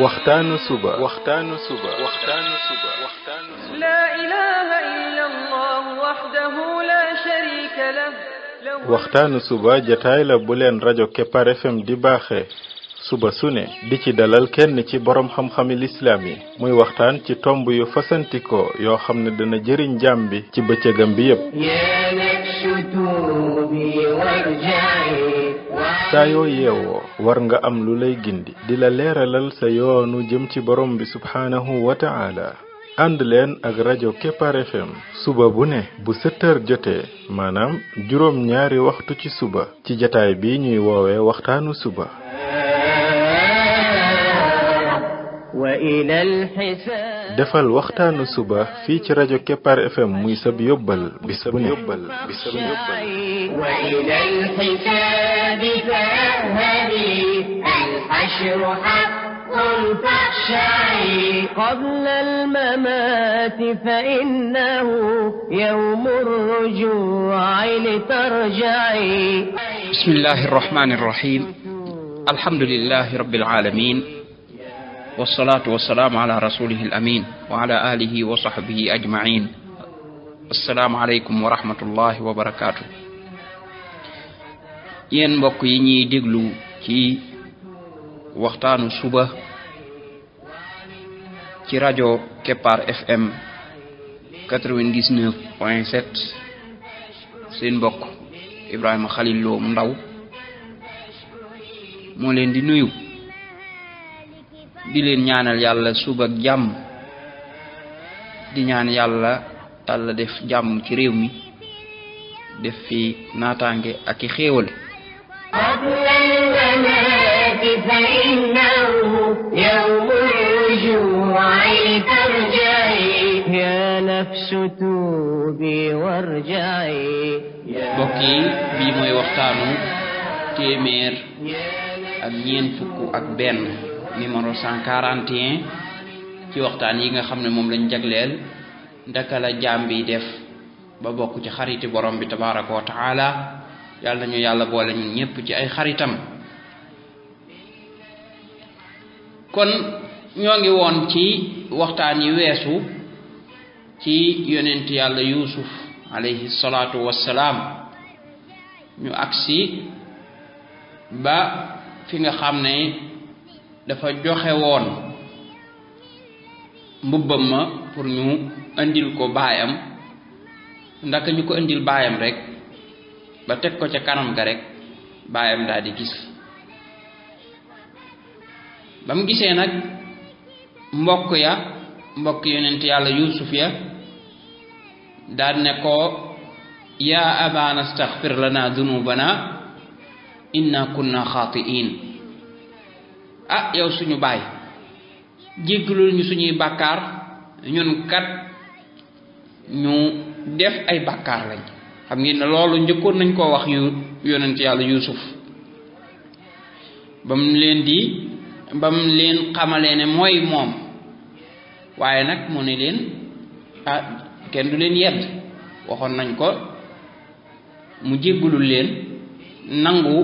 waxtaanu suba لا إله إلا الله وحده لا شريك له waxtaanu suba jataay la bu leen rajo Kepar FM di baaxee suba su ne di ci dalal kenn ci borom xam-xami lislaam yi muy waxtaan ci tomb yu fasantikoo yoo xam ne dana jëriñ jaam bi ci bëccëgam bi yépp saa yoo yeewoo war nga am lu lay gindi di la leeralal sa yoonu jëm ci borom bi subhaanahu wa ta'ala ànd leen ak rajo Kepar FM suba bu ne bu 7 heures jotee maanaam juróom ñaari waxtu ci suba ci jataay bi ñuy woowee waxtaanu suba defal waxtaanu suba fii ci rajo Kepar FM muy sab yóbbal bis bu ne قبل الممات فإنه يوم الرجوع لترجعي بسم الله الرحمن الرحيم الحمد لله رب العالمين والصلاة والسلام على رسوله الأمين وعلى آله وصحبه أجمعين السلام عليكم ورحمة الله وبركاته yéen mbokk yi ñuy déglu ci waxtaanu suba ci rajo Kepar FM 99.7 seen mbokk Ibrahima Khalil Lo mu ndaw moo leen di nuyu di leen ñaanal yàlla suba ak jàmm di ñaan yàlla Yàlla def jàmm ci réew mi def fi naataange ak i xéewal فإنه يوم الرجوع لترجعي يا نفس توبي وارجعي mbokk yi bii mooy waxtaanu téeméer ak ñeent fukk ak benn numéro 141 ci waxtaan yi nga xam ne moom lañ jagleel ndaka la jaam bi def ba bokk ci xariti borom bi tabaraka wa taala yàlla nañu yàlla boole ñun ñëpp ci ay xaritam kon ñoo ngi woon ci waxtaan yi weesu ci yonent yàlla Yuusuf alayhi salaatu wassalaam ñu agsi ba fi nga xam ne dafa joxe woon mbubbam ma pour ñu andil ko baayam ndaka ñu ko andil baayam rek ba teg ko ca kanam ga rek baayam daal di gis ba mu gisee nag mbokk yonent yàlla Yuusuf ya daal ne ko yaa abana astaghfir lana dunubana inna kunna xaatiin yow suñu baay jéggalul ñu suñuy bàkkaar ñun kat ñu def ay bàkkaar lañ xam ngeen ne loolu njëkkoon nañ koo wax yonent yàlla Yuusuf bam leen xamalee ne mooy moom waaye nag mu ne leen kenn du leen yedd waxoon nañ ko mu jéggalul leen nangu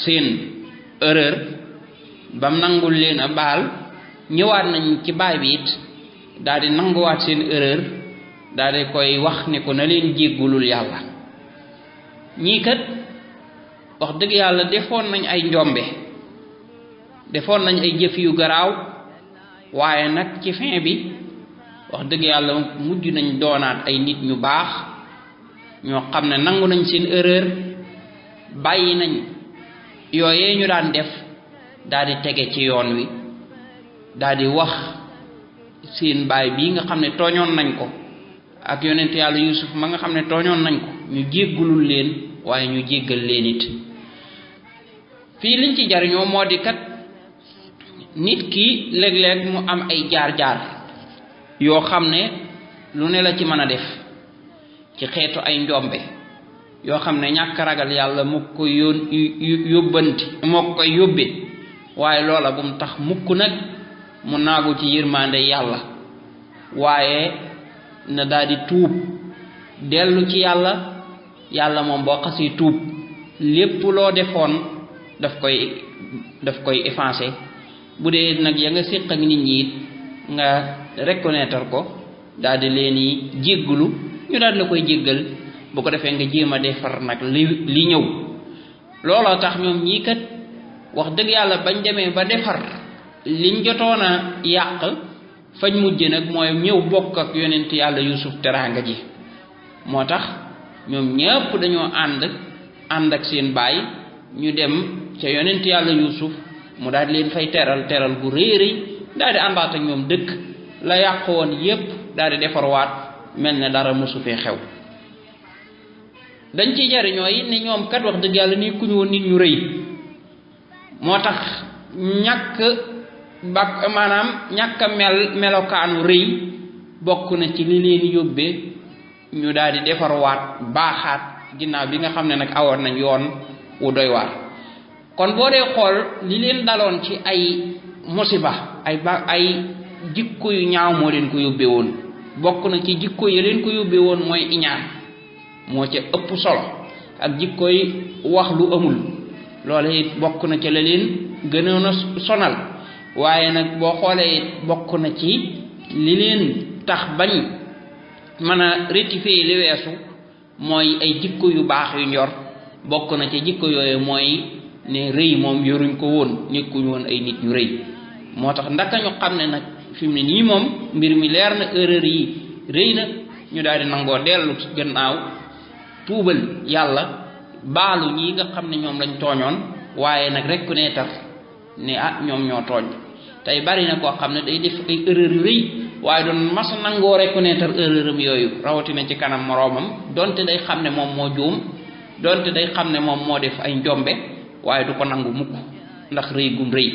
seen erreur bam nangul leen a baal ñëwaat nañ ci baay bi it daal di nanguwaat seen erreur daal di koy wax ne ko na leen jéggalul yàlla ñii kat wax dëgg yàlla defoon nañ ay njombe defoon nañ ay jëf yu garaaw waaye nag ci fin bi wax dëgg yàlla mujj nañ doonaat ay nit ñu baax ñoo xam ne nangu nañ seen erreur bàyyi nañ yooyee ñu daan def daal di tege ci yoon wi daal di wax seen baay bii nga xam ne tooñoon nañ ko ak yonent yàlla Yuusuf ma nga xam ne tooñoon nañ ko ñu jéggalul leen waaye ñu jéggal leen it fii liñ ci jariñoo moo di kat nit ki léeg-léeg mu am ay jaar-jaar yoo xam ne lu ne la ci mën a def ci xeetu ay njombe yoo xam ne ñàkk ragal yàlla mu ko yóbbanti moo koy yóbbe waaye loola bu mu tax mukk nag mu naagu ci yërmande yàlla waaye na daldi tuub dellu ci yàlla moom boo xasee tuub lépp loo defoon daf koy effacer bu dee nag ya nga séq ak nit ñi it nga reconnaître ko daal di leen i jéggalu ñu daal la koy jéggal bu ko defee nga jéem a defar nag li ñëw. looloo tax ñoom ñii kat wax dëgg yàlla bañ demee ba defar liñ jotoon a yàq fañ mujj nag mooy ñëw bokk ak yonent yàlla Yuusuf teraanga ji. moo tax ñoom ñëpp dañoo ànd ak seen baay ñu dem ca yonent yàlla Yuusuf mu daal di leen fay teral gu rëy daal di àndaat ak ñoom dëkk la yàq woon yépp daal di defarwaat mel ne dara mosu fee xew. dañ ci jariñoo it ne ñoom kat wax dëgg yàlla ni ku ñu woon nit ñu rëy moo tax maanaam ñàkk a melokaanu rëy bokk na ci li leen yóbbee ñu daal di defarwaat baaxaat ginnaaw bi nga xam ne nag awoon nañ yoon wu doy waar. kon boo dee xool li leen daloon ci ay musiba ay jikko yu ñaaw moo leen ko yóbbee woon bokk na ci jikko yi leen ko yóbbee woon mooy iñaan moo ca ëpp solo ak jikko yi wax lu amul loolu it bokk na ca la leen gënoon a sonal. waaye nag boo xoolee it bokk na ci li leen tax bañ mën a rectifier li weesu mooy ay jikko yu baax yu ñor bokk na ci jikko yooyu mooy ne rëy moom yoruñ ko woon nekkuñu woon ay nit ñu rëy. moo tax ndaka ñu xam ne nag fi mu ne nii moom mbir mi leer na erreur yi rëy na ñu daal di nangoo dellu gannaaw tuubal yàlla baalu ñii nga xam ne ñoom lañ tooñoon waaye nag reconnaître ne ñoom ñoo tooñ. tey bari na koo xam ne day def ay erreur yu rëy waaye doon mas nangoo reconnaître erreur am yooyu rawatina ci kanam moroomam donte day xam ne moom moo juum donte day xam ne moom moo def ay njombe waaye du ko nangu mukk ndax rëy gum rëy.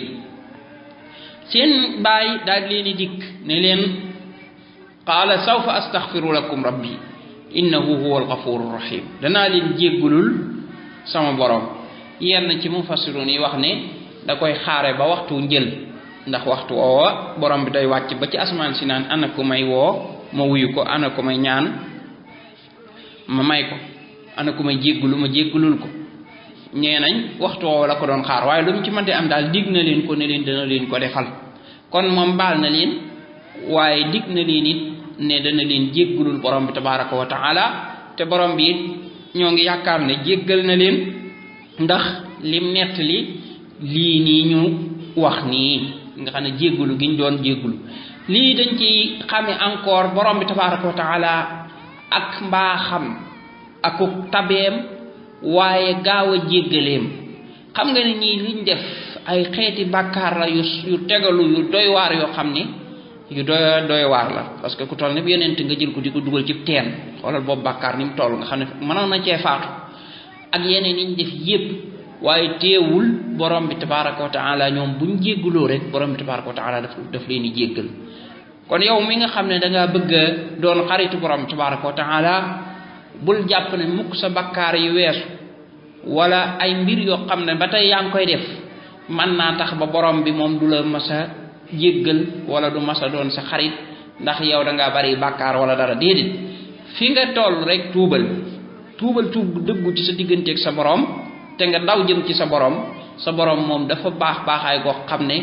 seen baay daal leen di dikk ne leen qaala sawfa astaghfiru lakum rabbi innahu huwa alghafuru rahim danaa leen jéggulul sama borom. yenn ci mufassirun yi wax ne da koy xaare ba waxtu njël ndax waxtu woowa borom bi day wàcc ba ci asmaan si naan ana ko may woo ma wuyu ko ana ko may ñaan ma may ko ana ko may jéggulu ma jéggulul ko. ñee nañ waxtu woowa la ko doon xaar waaye lu mu ci mënte am daal dig na leen ko ne leen dana leen ko defal. kon moom baal na leen waaye dig na leen it ne dana leen jéggulul borom bi tabaraka wa taala te borom bi it ñoo ngi yaakaar ne jéggal na leen ndax lim nettali lii nii ñu wax nii nga xam ne jéggulu gi ñu doon jéggulu. lii dañ ci xame encore borom bi tabaraka wa taala ak mbaaxam ak tabeem waaye gaaw a jéggaleem. xam nga ne ñii liñ def ay xeeti bàkkaar la yu tegalu yu doy waar yoo xam ni yu doy waar la parce que ku toll ne yonent nga jël ko di ko dugal ci teen xoolal boobu bàkkaar ni mu toll nga xam ne mënoon na cee faatu ak yeneen yi ñu def yépp waaye teewul borom bi tabaraka wa taala ñoom buñ jégguloo rek borom bi tabaraka wa taala daf leen di jéggal. kon yow mi nga xam ne dangaa bëgg a doon xaritu borom bi tabaraka wa taala bul jàpp ne mukk sa bàkkaar yi weesu wala ay mbir yoo xam ne ba tey yaa ngi koy def man naa tax ba borom bi moom du la mas a jéggal wala du mas a doon sa xarit ndax yow dangaa bari bàkkaar wala dara déedéet. fi nga toll rek tuubal tuub dëggu ci sa digganteeg sa borom te nga daw jëm ci sa borom moom dafa baaxaay goo xam ne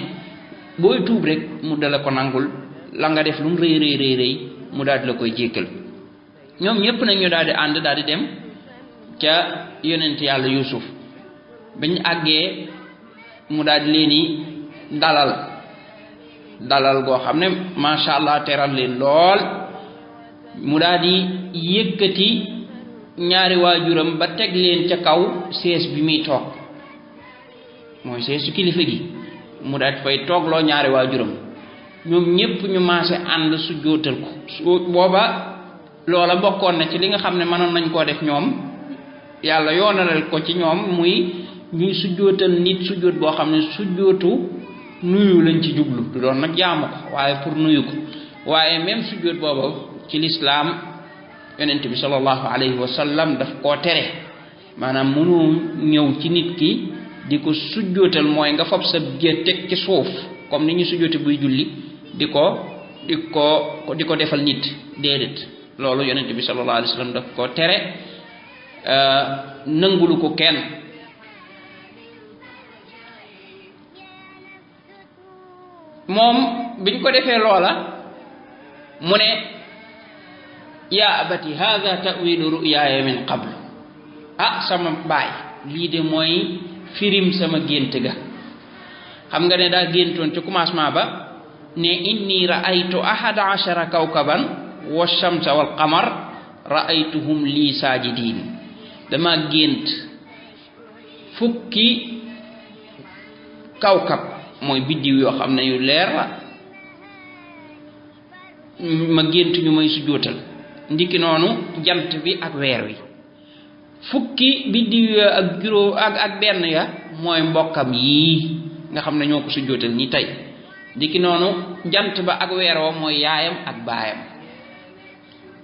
booy tuub rek mu dala ko nangul la nga def lu mu rëy mu daal di la koy jéggal. ñoom ñëpp nag ñu daal di ànd daal di dem ca yonent yàlla Yuusuf bañ àggee mu daal di leen di dalal goo xam ne macha allah teral leen lool mu daal di yëkkati ñaari waajuram ba teg leen ca kaw sees bi muy toog mooy seesu kilifa gi mu daal di fay toogloo ñaari waajuram ñoom ñëpp ñu maase ànd su jootal ko booba loola bokkoon na ci li nga xam ne mënoon nañ koo def ñoom yàlla yoonalal ko ci ñoom muy ñuy sujjootal nit sujjoot boo xam ne sujjootu nuyu lañ ci jublu du doon nag jaamu ko waaye pour nuyu ko waaye même sujjoot boobu ci lislaam yonent bi sallallahu alayhi wa sallam daf koo tere maanaam mënu ñëw ci nit ki di ko sujjootal mooy nga fab sa jë teg ci suuf comme ni ñu sujjoote buy julli di ko defal nit déedéet loolu yonent bi sallallahu alayhi wa sallam daf koo tere nangulu ko kenn moom biñ ko defee loola mu ne yaa abati hadha ta'wilu ru'yaaya min qabl sama baay lii de mooy firim sama gént ga xam nga ne daa géntoon ci commencement ba ne inni ra'aytu 11 kawkaban wa shamsa wal qamar ra'aytuhum lii saajidin dama gént fukki kawkab mooy biddiw yoo xam ne yu leer la ma gént ñu may sujjóotal ndiki noonu jant bi ak weer wi fukki biddiw ak juróom ak benn ya mooy mbokkam yii nga xam ne ñoo ko sujjóotal ñi tey ndiki noonu jant ba ak weer wa mooy yaayam ak baayam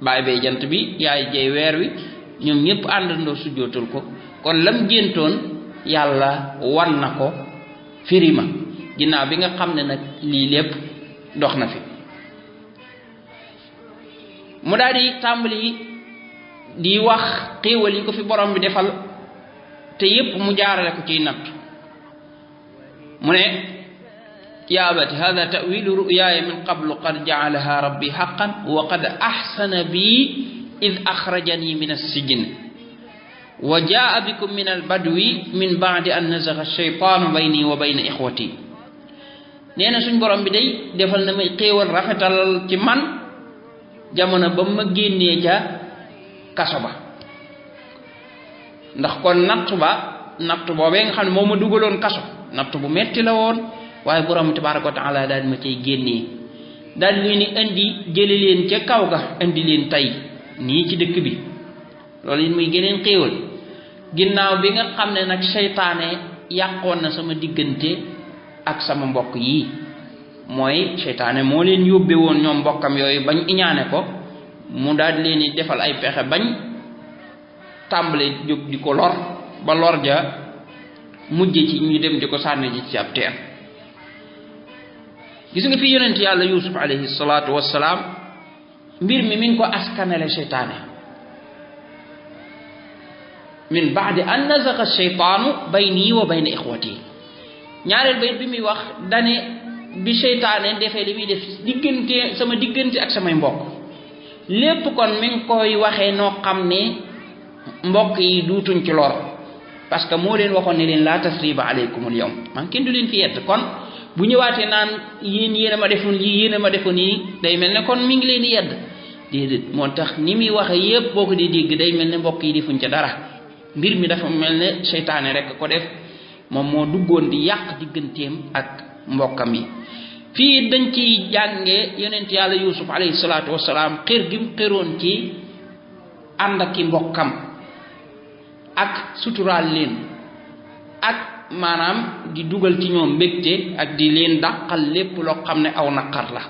baay bee jant bi yaay jey weer wi ñoom ñépp àndandoo sujjóotal ko kon lam géntoon yàlla wan na ko firima ginnaaw bi nga xam ne nag lii lépp dox na fi mu daal di tàmbali di wax xéewal yi ko fi borom bi defal te yépp mu jaarale ko ciy natt mu ne yaa abati hada ta'wilu ru'yaaya min qablu qad ja'alaha rabbi haqqan wa qad ahsana bi id akhrajani min as-sijn wa jaa bikum min al-badwi min ba'di an nazagha ash-shaytaanu bayni wa bayna ikhwati nee na suñ borom bi day defal na may xéewal rafetal ci man jamono ba ma génnee ca kaso ba ndax kon nattu boobee nga xam ne moo ma dugaloon kaso nattu bu metti la woon waaye borom tabaaraka wa taala daal ma cay génnee daal leen ni indi jële leen ca kaw ga indi leen tey nii ci dëkk bi loolu it muy geneen xéewal ginnaaw bi nga xam ne nag seytaane yàqoon na sama diggante ak sama mbokk yi mooy seytaane moo leen yóbbe woon ñoom mbokkam yooyu bañ iñaane ko mu daal leen di defal ay pexe bañ tàmbale jóg di ko lor ba lor ja mujj ci ñu dem di ko sànni ji ci ab teen gis nga fi yonent yàlla yusuf alayhi salaatu wassalaam mbir mi ngi ko askanale seytaane min ba'di an nazaga shaytaanu bayni wa bayna ikhwati ñaareel bayit bi muy wax dane bi seytaane defee li muy def sama diggante ak samay mbokk lépp kon mi ngi koy waxee noo xam ne mbokk yi duutuñ ci lor parce que moo leen waxoon ne leen la tasriba alaykumul yawm man kenn du leen fi yedd kon bu ñëwaatee naan yéen a ma defoon lii yéen a ma defoon nii day mel ne kon mi ngi leen di yedd déedéet moo tax ni muy waxe yépp boo ko di dégg day mel ne mbokk yi defuñ ca dara mbir mi dafa mel ne seytaane rek ko def moom moo duggoon di yàq digganteem ak mbokkam yi fii dañ ciy jànge yonent yàlla yusuf alayhi salaatu wassalaam xër gi mu xëroon ci ànd ak ki mbokkam ak suturaal leen ak maanaam di dugal ci ñoom mbégte ak di leen dàqal lépp loo xam ne aw naqar la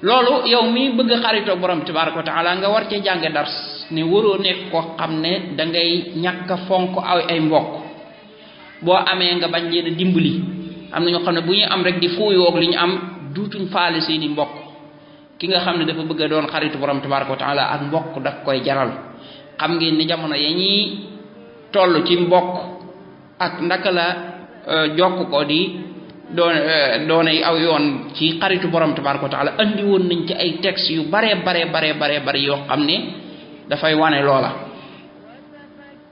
loolu yow mi bëgg xaritoo borom tabaaraka wa taala nga war cee jànge dars ne waroo nekk koo xam ne dangay ñàkk a fonk ay mbokk boo amee nga bañ leen a dimbali am na ñoo xam ne bu ñu am rek di fuuyoog li ñu am duutuñ faale seeni mbokk ki nga xam ne dafa bëgg a doon xaritu borom tabaaraka wa taala ak mbokk daf koy jaral xam ngeen ni jamono ya ñuy toll ci mbokk ak ndaka la jokk ko di doonay aw yoon ci xaritu borom tabaaraka wa taala andi woon nañ ci ay texte yu bare yoo xam ne dafay wane loola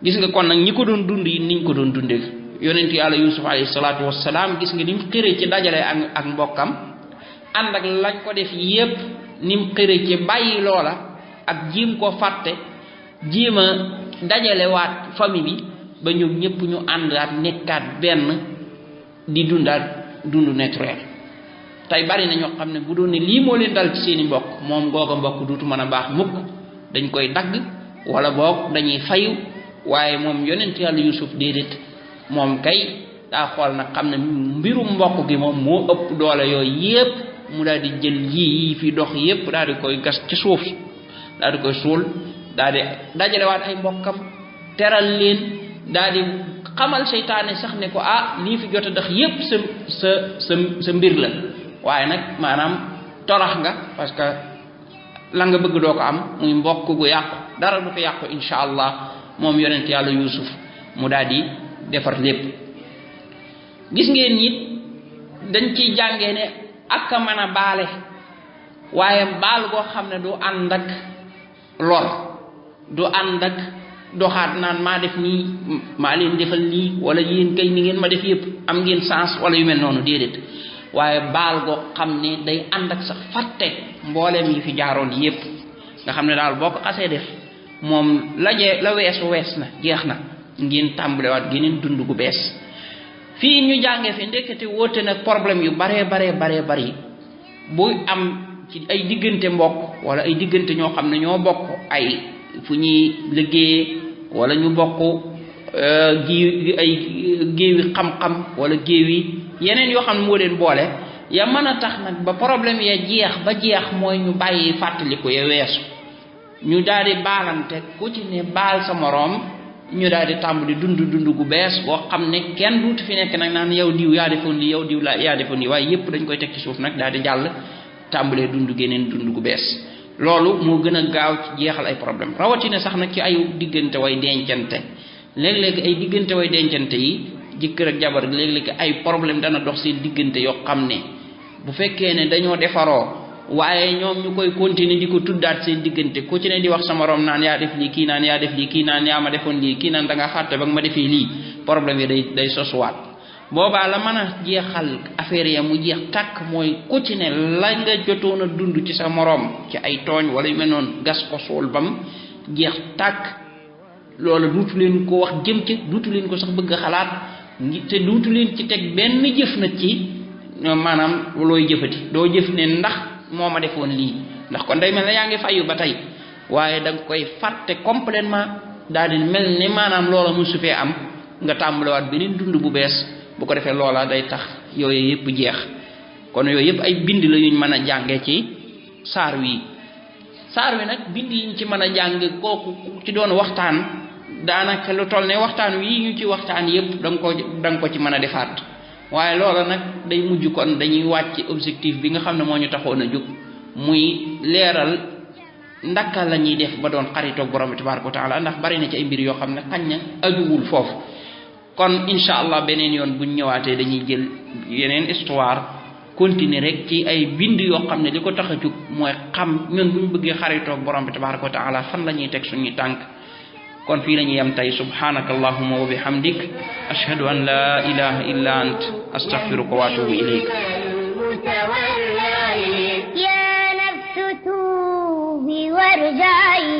gis nga kon nag ñi ko doon dund yi niñ ko doon dundee yonent yàlla yusuf alayhi salaatu wassalaam gis nga ni mu xëre ci dajale ak mbokkam ànd ak lañ ko def yépp ni mu xëre ci bàyyi loola ak jiim ko fàtte jiim a dajale waat famille bi ba ñoom ñëpp ñu àndaat nekkaat benn di dundaat dundu naturel tey bari na ñoo xam ne bu doon ne lii moo leen dal ci seeni mbokk moom googa mbokk duutu mën a baax mukk dañ koy dagg wala boog dañuy fayu waaye moom yonent yàlla yusuf déedéet moom kay daa xool nag xam ne mbirum mbokk gi moom moo ëpp doole yooyu yépp mu daal di jël yii fi dox yépp daal di koy gas ci suuf daal di koy suul daal di dajalewaat ay mbokkam teral leen daal di xamal seytaane sax ne ko lii fi jot a dox yépp sa mbir la waaye nag maanaam torox nga parce que la nga bëgg doo ko am muy mbokk gu yàqu dara du ko yàqu insha allah moom yonent yàlla yusuf mu daal di defar lépp gis ngeen it dañ ciy jàngee ne ak a mën a baale waaye baal goo xam ne du ànd ak lor du ànd ak doxaat naan maa def nii maa leen defal lii wala yéen kay ni ngeen ma def yëpp am ngeen sens wala yu mel noonu déedéet waaye baal goo xam ne day ànd ak sax fàtte mbooleem yi fi jaaroon yëpp nga xam ne daal boo ko xasee def moom la weesu wees na jeex na ngeen tàmbalewaat geneen dund gu bees fii ñu jàngee fi ndekete wóote nag problème yu baree bari bu am ci ay diggante mbokk wala ay diggante ñoo xam ne ñoo bokk ay fu ñuy liggéeyee wala ñu bokk géewi xam-xam wala géewi yeneen yoo xam ne moo leen boole ya mën a tax nag ba problème ya jeex mooy ñu bàyyi fàttaliku ya weesu ñu daal di baalante ku ci ne baal sa moroom ñu daal di tàmbali dund gu bees boo xam ne kenn duutu fi nekk nag naan yow diw yaa defoon lii yow diw yaa defoon lii waaye yépp dañ koy teg ci suuf nag daal di jàll tàmbalee dund geneen dund gu bees loolu moo gën a gaaw ci jeexal ay problème rawatina sax nag ci ay diggante way dencante léeg-léeg ay diggante way dencante yi jëkkër ak jabar léeg-léeg ay problème dana dox seen diggante yoo xam ne bu fekkee ne dañoo defaroo waaye ñoom ñu koy continuer di ko tuddaat seen diggante ku ci ne di wax sa morom naan yaa def lii kii naan yaa def lii kii naan yaa ma defoon lii kii naan da nga fàtte ba nga ma defee lii problème yi day sosuwaat boobaa la mën a jeexal affaire ya mu jeex tàkk mooy ku ci ne la nga jotoon a dund ci sa morom ci ay tooñ wala yu mel noonu gas ko suul bam jeex tàkk loolu duutu leen ko wax jëm ci duutu leen ko sax bëgg a xalaat te duutu leen ci teg benn jëf na ci maanaam looy jëfati doo jëf ne ndax moo ma defoon lii ndax kon day mel ne yaa ngi fayu ba tey waaye da nga koy fàtte complètement daal di mel ne maanaam loola mu su fee am nga tàmbaliwaat beneen dund bu bees bu ko defee loola day tax yooyu yëpp jeex kon yooyu yëpp ay bind la yuñ mën a jàngee ci saar wi nag bind yiñ ci mën a jàng kooku ci doon waxtaan daanaka lu toll ne waxtaan wi ñu ci waxtaan yëpp da nga ko ci mën a defaat waaye loola nag day mujj kon dañuy wàcc objectif bi nga xam ne moo ñu taxoon a jóg muy leeral ndaka la ñuy def ba doon xaritoog borom bi tabaraka wa taala ndax bari na ci ay mbir yoo xam ne xañ na ajuwul foofu kon insha allah beneen yoon buñ ñëwaatee dañuy jël yeneen histoire continuer rek ci ay bind yoo xam ne li ko tax a jóg mooy xam ñun buñ bëggee xaritoog borom bi tabaraka wa taala fan la ñuy teg suñuy tànk kon fii la ñuy yem tey subhanaka allahumma wa bihamdik ashhadu an la ilaha illa ant astaghfiruka wa atubu ilayk يا نفس توبي وارجعي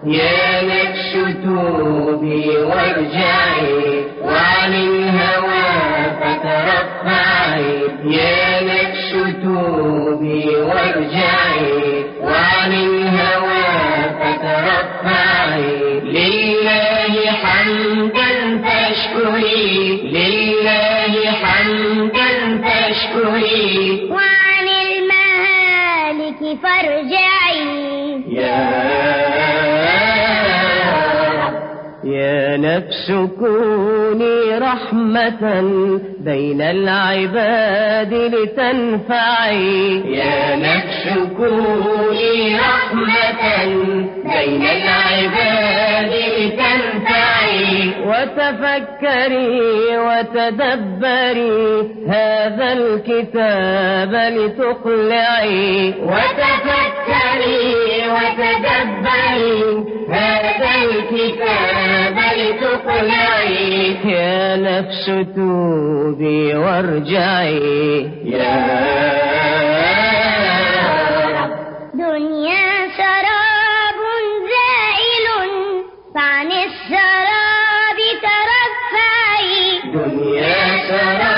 يا نفس توبي وارجعي وعن الهوى فترفعي يا نفس توبي وارجعي وعن الهوى فترفعي لله حمدا فاشكري لله حمدا فاشكري وعن المهالك فارجعي يا نفس كوني رحمة بين العباد لتنفعي يا نفس كوني رحمة بين العباد لتنفعي وتفكري وتدبري هذا الكتاب لتقلعي وتفكري وتدبري هذا الكتاب لتقلعي يا نفس توبي وارجعي دنيا سراب زائل فعن السراب ترفعي دنيا سراب